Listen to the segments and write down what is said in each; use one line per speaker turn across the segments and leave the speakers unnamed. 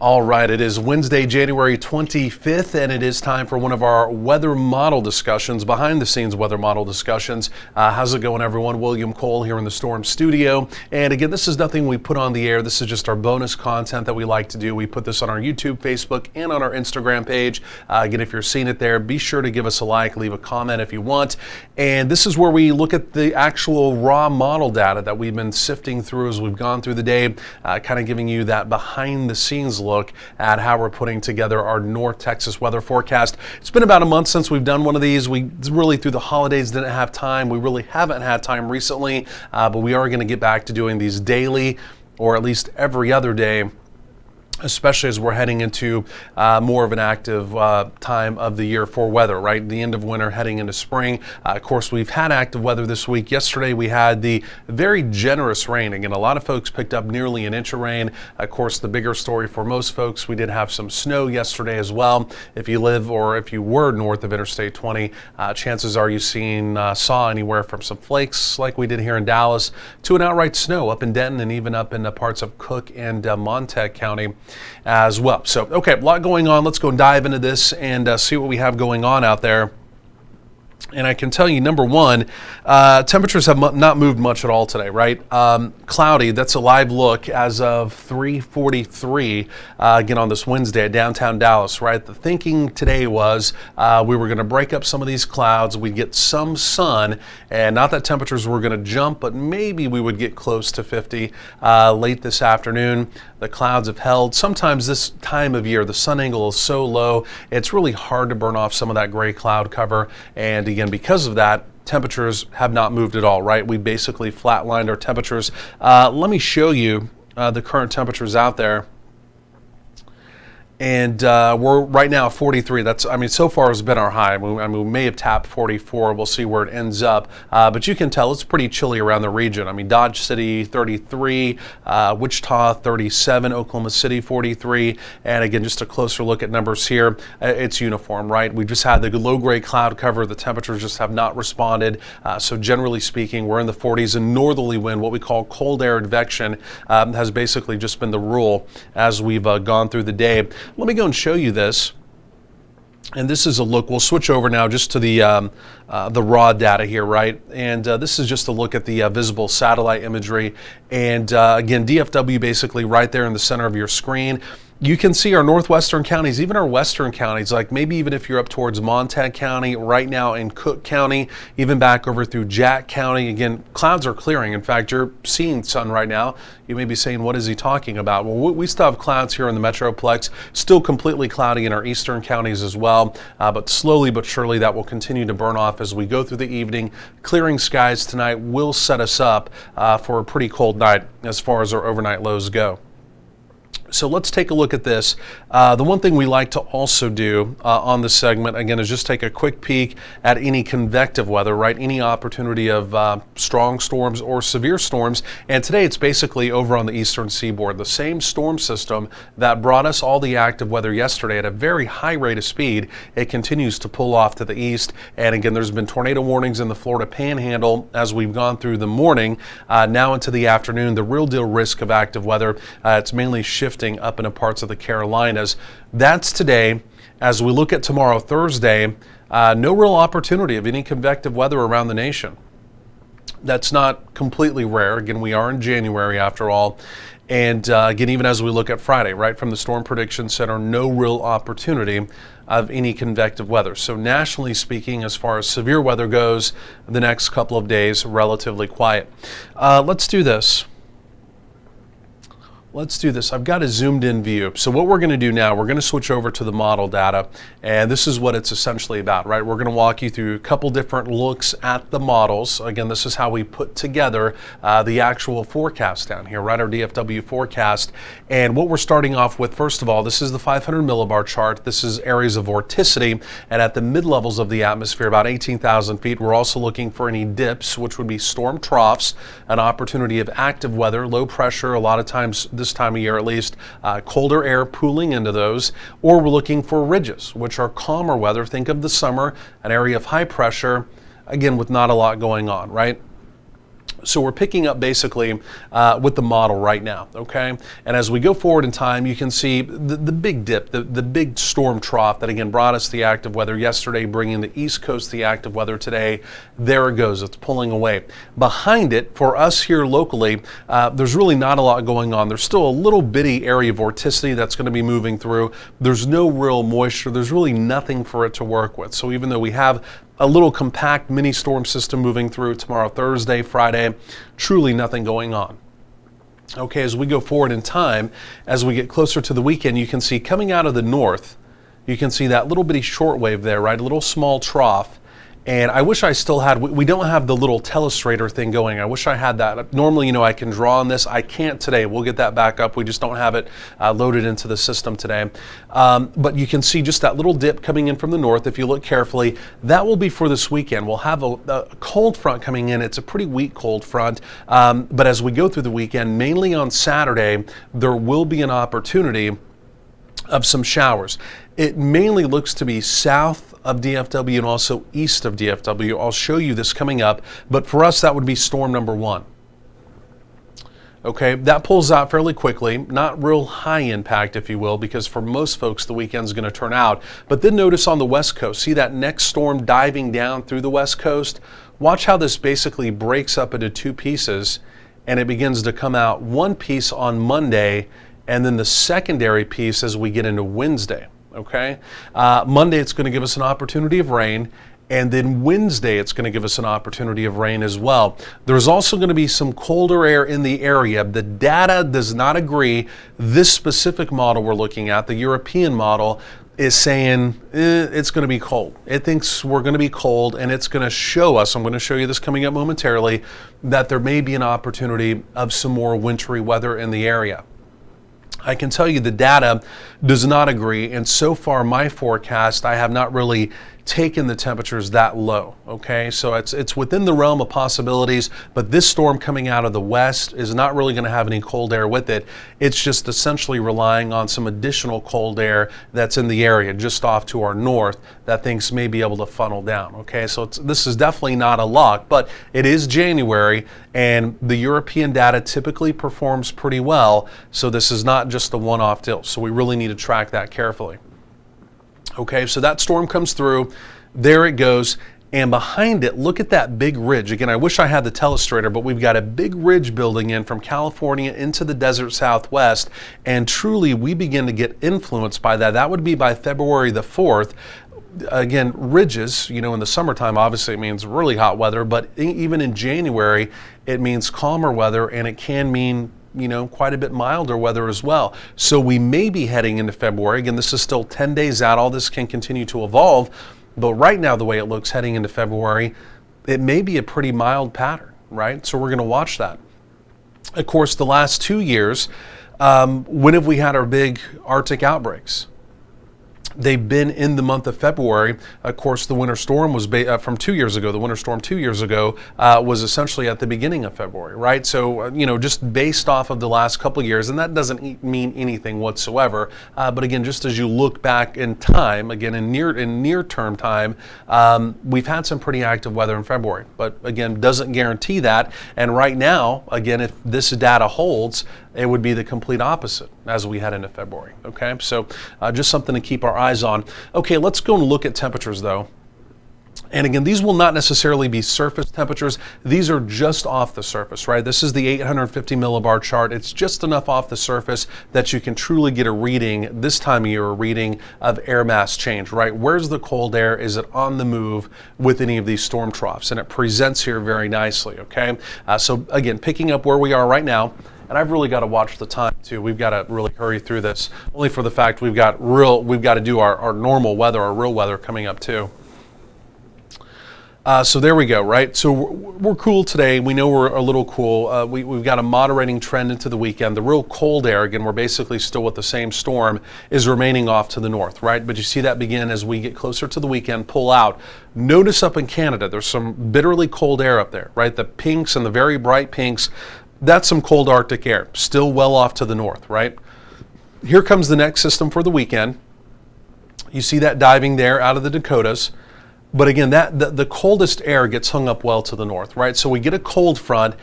All right, it is Wednesday, January 25th, and it is time for one of our weather model discussions, behind the scenes weather model discussions. How's it going, everyone? William Cole here in the Storm Studio. And again, this is nothing we put on the air. This is just our bonus content that we like to do. We put this on our YouTube, Facebook, and on our Instagram page. Again, if you're seeing it there, be sure to give us a like, leave a comment if you want. And this is where we look at the actual raw model data that we've been sifting through as we've gone through the day, kind of giving you that behind the scenes look at how we're putting together our North Texas weather forecast. It's been about a month since we've done one of these. We really, through the holidays, didn't have time. We really haven't had time recently, but we are going to get back to doing these daily, or at least every other day, especially as we're heading into more of an active time of the year for weather, right? The end of winter, heading into spring. Of course, we've had active weather this week. Yesterday, we had the very generous rain. Again, a lot of folks picked up nearly an inch of rain. Of course, the bigger story for most folks, we did have some snow yesterday as well. If you live or if you were north of Interstate 20, chances are you saw anywhere from some flakes like we did here in Dallas to an outright snow up in Denton and even up in parts of Cook and Montague County as well. So, okay, a lot going on. Let's go dive into this and see what we have going on out there. And I can tell you, number one, temperatures have not moved much at all today, right? Cloudy, that's a live look as of 3:43, again on this Wednesday at downtown Dallas, right? The thinking today was we were going to break up some of these clouds, we'd get some sun, and not that temperatures were going to jump, but maybe we would get close to 50 late this afternoon. The clouds have held. Sometimes this time of year, the sun angle is so low, it's really hard to burn off some of that gray cloud cover. And again, because of that, temperatures have not moved at all, right? We basically flatlined our temperatures. Let me show you the current temperatures out there. And we're right now 43. So far has been our high. We may have tapped 44. We'll see where it ends up. But you can tell it's pretty chilly around the region. Dodge City 33, Wichita 37, Oklahoma City 43. And again, just a closer look at numbers here. It's uniform, right? We just had the low gray cloud cover. The temperatures just have not responded. So generally speaking, we're in the 40s, and northerly wind, what we call cold air advection, has basically just been the rule as we've gone through the day. Let me go and show you this. And this is a look. We'll switch over now just to the raw data here, right? And this is just a look at the visible satellite imagery. And again, DFW basically right there in the center of your screen. You can see our northwestern counties, even our western counties, like maybe even if you're up towards Montague County, right now in Cook County, even back over through Jack County. Again, clouds are clearing. In fact, you're seeing sun right now. You may be saying, what is he talking about? Well, we still have clouds here in the Metroplex, still completely cloudy in our eastern counties as well. But slowly but surely that will continue to burn off as we go through the evening. Clearing skies tonight will set us up for a pretty cold night as far as our overnight lows go. So let's take a look at this. The one thing we like to also do on this segment, again, is just take a quick peek at any convective weather, right? Any opportunity of strong storms or severe storms. And today it's basically over on the eastern seaboard. The same storm system that brought us all the active weather yesterday at a very high rate of speed, it continues to pull off to the east. And again, there's been tornado warnings in the Florida Panhandle as we've gone through the morning. Now into the afternoon, the real deal risk of active weather, it's mainly shifting up into parts of the Carolinas. That's today. As we look at tomorrow, Thursday, no real opportunity of any convective weather around the nation. That's not completely rare. Again, we are in January after all. And again, even as we look at Friday, right from the Storm Prediction Center, no real opportunity of any convective weather. So nationally speaking, as far as severe weather goes, the next couple of days, relatively quiet. Let's do this. I've got a zoomed in view. So what we're going to do now, we're going to switch over to the model data, and this is what it's essentially about, right? We're going to walk you through a couple different looks at the models. Again, this is how we put together the actual forecast down here, right? Our DFW forecast. And what we're starting off with, first of all, this is the 500 millibar chart. This is areas of vorticity, and at the mid levels of the atmosphere, about 18,000 feet, we're also looking for any dips, which would be storm troughs, an opportunity of active weather, low pressure, a lot of times this time of year at least, colder air pooling into those, or we're looking for ridges, which are calmer weather. Think of the summer, an area of high pressure, again with not a lot going on, right? So we're picking up basically with the model right now, okay? And as we go forward in time, you can see the big dip, the big storm trough that again brought us the active weather yesterday, bringing the East Coast the active weather today. There it goes, it's pulling away. Behind it, for us here locally, there's really not a lot going on. There's still a little bitty area of vorticity that's going to be moving through. There's no real moisture. There's really nothing for it to work with. So even though we have a little compact mini storm system moving through tomorrow, Thursday, Friday, truly nothing going on. Okay, as we go forward in time, as we get closer to the weekend, you can see coming out of the north, you can see that little bitty shortwave there, right? A little small trough. And I wish I still had, we don't have the little telestrator thing going. I wish I had that. Normally, I can draw on this. I can't today. We'll get that back up. We just don't have it loaded into the system today. But you can see just that little dip coming in from the north. If you look carefully, that will be for this weekend. We'll have a cold front coming in. It's a pretty weak cold front. But as we go through the weekend, mainly on Saturday, there will be an opportunity of some showers. It mainly looks to be south of DFW and also east of DFW. I'll show you this coming up, but for us that would be storm number 1. Okay, that pulls out fairly quickly, not real high impact, if you will, because for most folks the weekend's going to turn out. But then notice on the west coast, see that next storm diving down through the west coast? Watch how this basically breaks up into 2 pieces and it begins to come out one piece on Monday and then the secondary piece as we get into Wednesday. Okay, Monday it's going to give us an opportunity of rain, and then Wednesday it's going to give us an opportunity of rain as well. There's also going to be some colder air in the area. The data does not agree. This specific model we're looking at, the European model, is saying it's going to be cold. It thinks we're going to be cold, and it's going to show us, I'm going to show you this coming up momentarily, that there may be an opportunity of some more wintry weather in the area. I can tell you the data does not agree, and so far my forecast, I have not really taken the temperatures that low. Okay, so it's within the realm of possibilities, but this storm coming out of the west is not really going to have any cold air with it. It's just essentially relying on some additional cold air that's in the area just off to our north that things may be able to funnel down. Okay, so this is definitely not a lock, but it is January and the European data typically performs pretty well, so this is not just a one-off deal, so we really need to track that carefully. Okay, so that storm comes through, there it goes, and behind it, look at that big ridge. Again, I wish I had the telestrator, but we've got a big ridge building in from California into the desert southwest, and truly we begin to get influenced by that. That would be by February the 4th. Again, ridges, in the summertime, obviously it means really hot weather, but even in January, it means calmer weather, and it can mean quite a bit milder weather as well. So we may be heading into February. Again, this is still 10 days out. All this can continue to evolve. But right now, the way it looks heading into February, it may be a pretty mild pattern, right? So we're going to watch that. Of course, the last 2 years, when have we had our big Arctic outbreaks? They've been in the month of February. Of course, the winter storm was from 2 years ago. The winter storm 2 years ago was essentially at the beginning of February, right? So, just based off of the last couple of years, and that doesn't mean anything whatsoever. But again, just as you look back in time, again, in near-term time, we've had some pretty active weather in February. But again, doesn't guarantee that. And right now, again, if this data holds, it would be the complete opposite as we head into February. Okay, so just something to keep our eyes on. Okay, let's go and look at temperatures though. And again, these will not necessarily be surface temperatures. These are just off the surface, right? This is the 850 millibar chart. It's just enough off the surface that you can truly get a reading, this time of year, a reading of air mass change, right? Where's the cold air? Is it on the move with any of these storm troughs? And it presents here very nicely, okay? So again, picking up where we are right now, and I've really got to watch the time too. We've got to really hurry through this, only for the fact we've got to do our normal weather, our real weather coming up too. So there we go, right? So we're cool today. We know we're a little cool. We've got a moderating trend into the weekend. The real cold air, again, we're basically still with the same storm, is remaining off to the north, right? But you see that begin as we get closer to the weekend, pull out. Notice up in Canada, there's some bitterly cold air up there, right? The pinks and the very bright pinks, that's some cold Arctic air, still well off to the north, right? Here comes the next system for the weekend. You see that diving there out of the Dakotas. But again, the coldest air gets hung up well to the north, right? So we get a cold front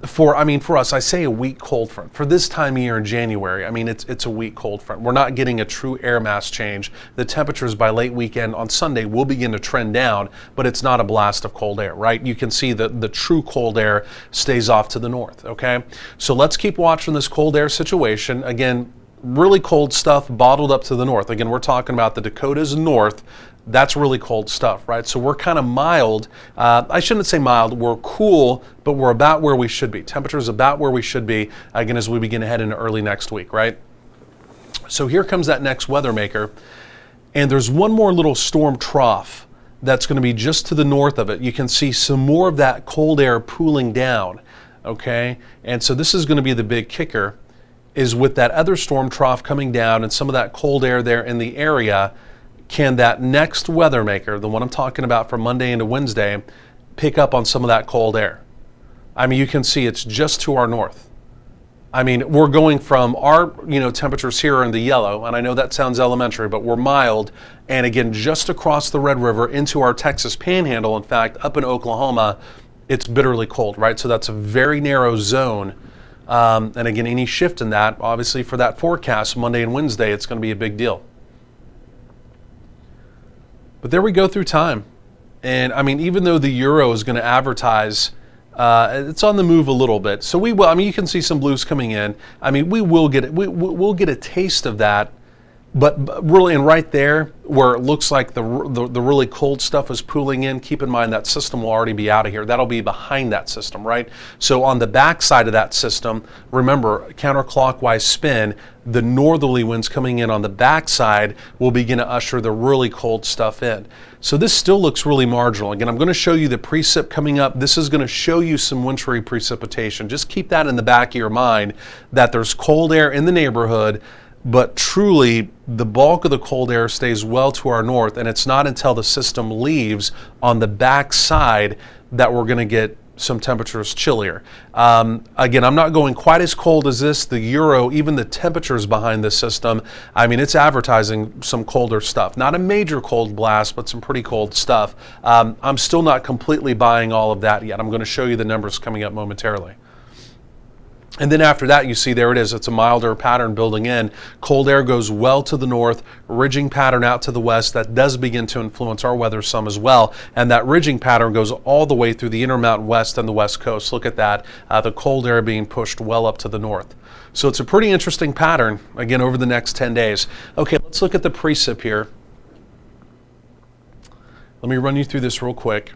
for us, I say a weak cold front. For this time of year in January, I mean, it's a weak cold front. We're not getting a true air mass change. The temperatures by late weekend on Sunday will begin to trend down, but it's not a blast of cold air, right? You can see that the true cold air stays off to the north, okay? So let's keep watching this cold air situation. Again, really cold stuff bottled up to the north. Again, we're talking about the Dakotas north. That's really cold stuff, right? So we're kind of mild. I shouldn't say mild. We're cool, but we're about where we should be. Temperatures about where we should be, again, as we begin to head into early next week, right? So here comes that next weather maker. And there's one more little storm trough that's going to be just to the north of it. You can see some more of that cold air pooling down, okay? And so this is going to be the big kicker, is with that other storm trough coming down and some of that cold air there in the area, can that next weather maker, the one I'm talking about for Monday into Wednesday, pick up on some of that cold air? I mean, you can see it's just to our north. I mean, we're going from our, temperatures here are in the yellow, and I know that sounds elementary, but we're mild, and again, just across the Red River into our Texas Panhandle, in fact, up in Oklahoma, it's bitterly cold, right? So that's a very narrow zone. And again, any shift in that, obviously for that forecast, Monday and Wednesday, it's going to be a big deal. But there we go through time. And I mean, even though the euro is going to advertise, it's on the move a little bit. So we will, I mean, you can see some blues coming in. I mean, we'll get a taste of that. But really, and right there, where it looks like the really cold stuff is pooling in, keep in mind that system will already be out of here. That'll be behind that system, right? So on the back side of that system, remember, counterclockwise spin, the northerly winds coming in on the back side will begin to usher the really cold stuff in. So this still looks really marginal. Again, I'm going to show you the precip coming up. This is going to show you some wintry precipitation. Just keep that in the back of your mind, that there's cold air in the neighborhood, but truly the bulk of the cold air stays well to our north, and it's not until the system leaves on the back side that we're going to get some temperatures chillier. Again, I'm not going quite as cold as this. The euro, even the temperatures behind this system, I mean, it's advertising some colder stuff. Not a major cold blast, but some pretty cold stuff. I'm still not completely buying all of that yet. I'm going to show you the numbers coming up momentarily. And then after that, you see there it is. It's a milder pattern building in. Cold air goes well to the north, ridging pattern out to the west. That does begin to influence our weather some as well. And that ridging pattern goes all the way through the Intermountain West and the West Coast. Look at that, the cold air being pushed well up to the north. So it's a pretty interesting pattern, again, over the next 10 days. Okay, let's look at the precip here. Let me run you through this real quick.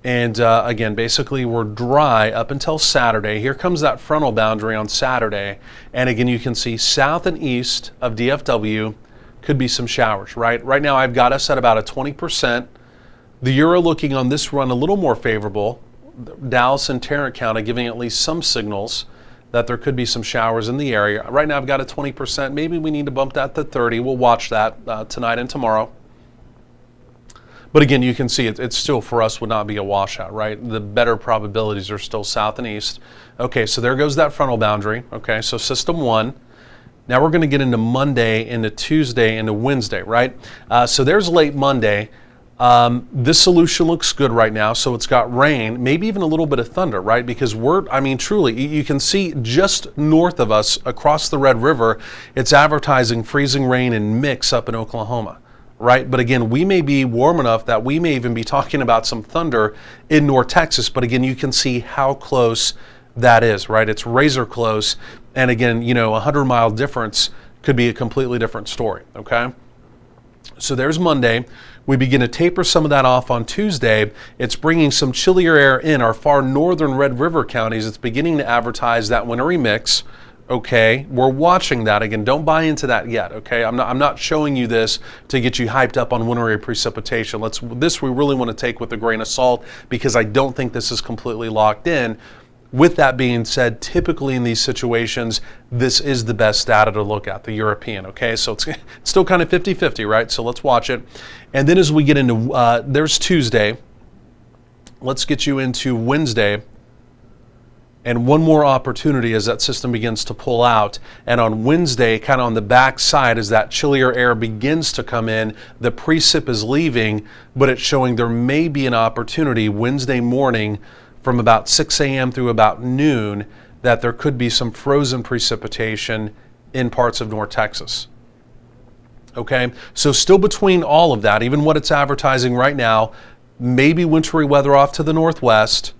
And again, basically we're dry up until Saturday. Here comes that frontal boundary on Saturday. And again, you can see south and east of DFW could be some showers, right? Right now I've got us at about a 20%. The euro looking on this run a little more favorable. Dallas and Tarrant County giving at least some signals that there could be some showers in the area. Right now I've got a 20%. Maybe we need to bump that to 30. We'll watch that tonight and tomorrow. But again, you can see it's still, for us, would not be a washout, right? The better probabilities are still south and east. Okay, so there goes that frontal boundary. Okay, so system one. Now we're going to get into Monday, into Tuesday, into Wednesday, right? So there's late Monday. This solution looks good right now. So it's got rain, maybe even a little bit of thunder, right? Because truly, you can see just north of us across the Red River, it's advertising freezing rain and mix up in Oklahoma. Right? But again, we may be warm enough that we may even be talking about some thunder in North Texas. But again, you can see how close that is, right? It's razor close. And again, 100-mile difference could be a completely different story, okay? So there's Monday. We begin to taper some of that off on Tuesday. It's bringing some chillier air in our far northern Red River counties. It's beginning to advertise that wintry mix. Okay, we're watching that. Again, don't buy into that yet, okay? I'm not showing you this to get you hyped up on wintry precipitation. This we really want to take with a grain of salt, because I don't think this is completely locked in. With that being said, typically in these situations, this is the best data to look at, the European, okay? So it's still kind of 50-50, right? So let's watch it. And then as we get into, there's Tuesday. Let's get you into Wednesday. and one more opportunity as that system begins to pull out. And on Wednesday, kind of on the back side, as that chillier air begins to come in, the precip is leaving, but it's showing there may be an opportunity Wednesday morning from about 6 a.m. through about noon that there could be some frozen precipitation in parts of North Texas. Okay, so still between all of that, even what it's advertising right now, maybe wintry weather off to the northwest,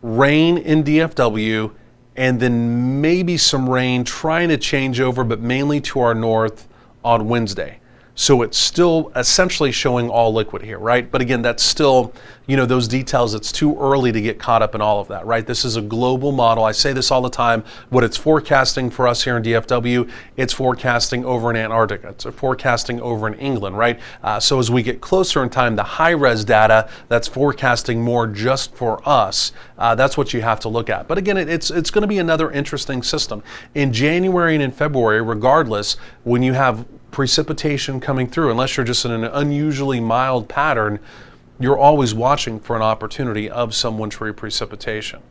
rain in DFW, and then maybe some rain trying to change over, but mainly to our north on Wednesday. So it's still essentially showing all liquid here, right? But again, that's still, those details, it's too early to get caught up in all of that, right? This is a global model. I say this all the time. What it's forecasting for us here in DFW, it's forecasting over in Antarctica. It's forecasting over in England, right? So as we get closer in time, the high-res data that's forecasting more just for us, that's what you have to look at. But again, it's going to be another interesting system. In January and in February, regardless, when you have precipitation coming through, unless you're just in an unusually mild pattern, you're always watching for an opportunity of some wintry precipitation.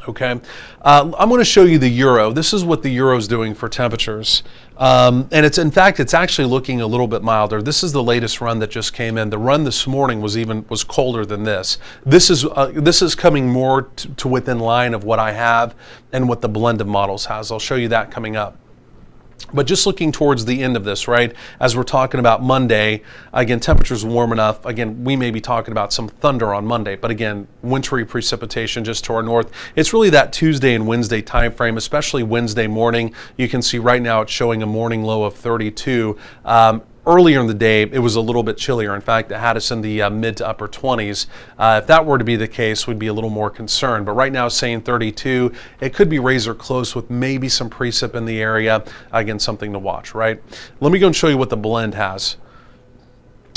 Okay, I'm going to show you the Euro. This is what the Euro is doing for temperatures, and it's actually looking a little bit milder. This is the latest run that just came in. The run this morning was colder than this. This is coming more to within line of what I have and what the blend of models has. I'll show you that coming up. But just looking towards the end of this, right, as we're talking about Monday, again, temperatures warm enough. Again, we may be talking about some thunder on Monday, but again, wintry precipitation just to our north. It's really that Tuesday and Wednesday time frame, especially Wednesday morning. You can see right now it's showing a morning low of 32. Earlier in the day, it was a little bit chillier. In fact, it had us in the mid to upper 20s. If that were to be the case, we'd be a little more concerned. But right now, saying 32, it could be razor close with maybe some precip in the area. Again, something to watch, right? Let me go and show you what the blend has.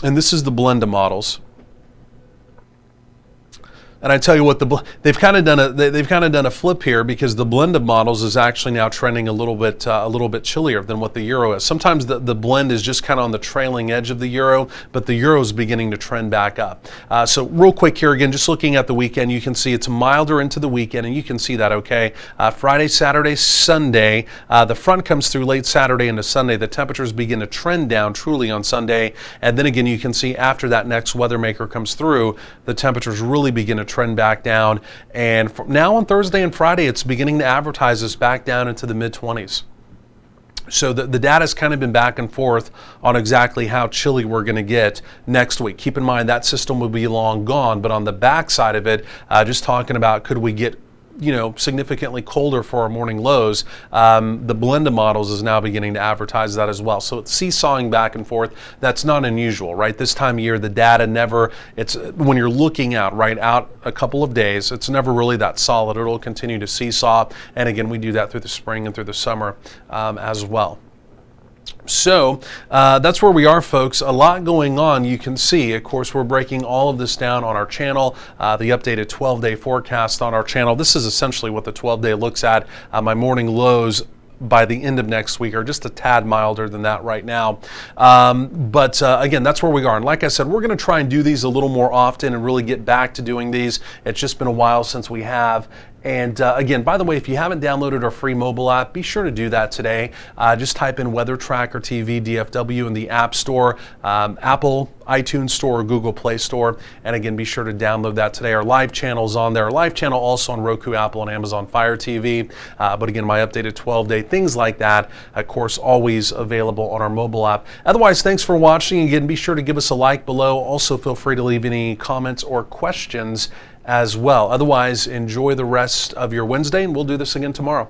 And this is the blend of models. And I tell you what, they've kind of done a flip here, because the blend of models is actually now trending a little bit chillier than what the Euro is. Sometimes the blend is just kind of on the trailing edge of the Euro, but the Euro is beginning to trend back up. So real quick here, again, just looking at the weekend, you can see it's milder into the weekend, and you can see that, okay? Friday, Saturday, Sunday, the front comes through late Saturday into Sunday. The temperatures begin to trend down truly on Sunday, and then again, you can see after that next weather maker comes through, the temperatures really begin to trend back down, and from now on Thursday and Friday, it's beginning to advertise us back down into the mid-20s. So the data's kind of been back and forth on exactly how chilly we're going to get next week. Keep in mind that system will be long gone, but on the back side of it, just talking about could we get significantly colder for our morning lows, the blend of models is now beginning to advertise that as well. So it's seesawing back and forth. That's not unusual, right? This time of year, the data it's when you're looking out a couple of days, it's never really that solid. It'll continue to seesaw. And again, we do that through the spring and through the summer as well. So that's where we are, folks. A lot going on. You can see, of course, we're breaking all of this down on our channel, the updated 12-day forecast on our channel. This is essentially what the 12-day looks at. My morning lows by the end of next week are just a tad milder than that right now. But again, that's where we are. And like I said, we're going to try and do these a little more often and really get back to doing these. It's just been a while since we have. And again, by the way, if you haven't downloaded our free mobile app, be sure to do that today. Just type in Weather Tracker TV DFW in the App Store, Apple iTunes Store, or Google Play Store. And again, be sure to download that today. Our live channel is on there. Our live channel also on Roku, Apple, and Amazon Fire TV. But again, my updated 12-day, things like that, of course, always available on our mobile app. Otherwise, thanks for watching. Again, be sure to give us a like below. Also, feel free to leave any comments or questions as well. Otherwise, enjoy the rest of your Wednesday, and we'll do this again tomorrow.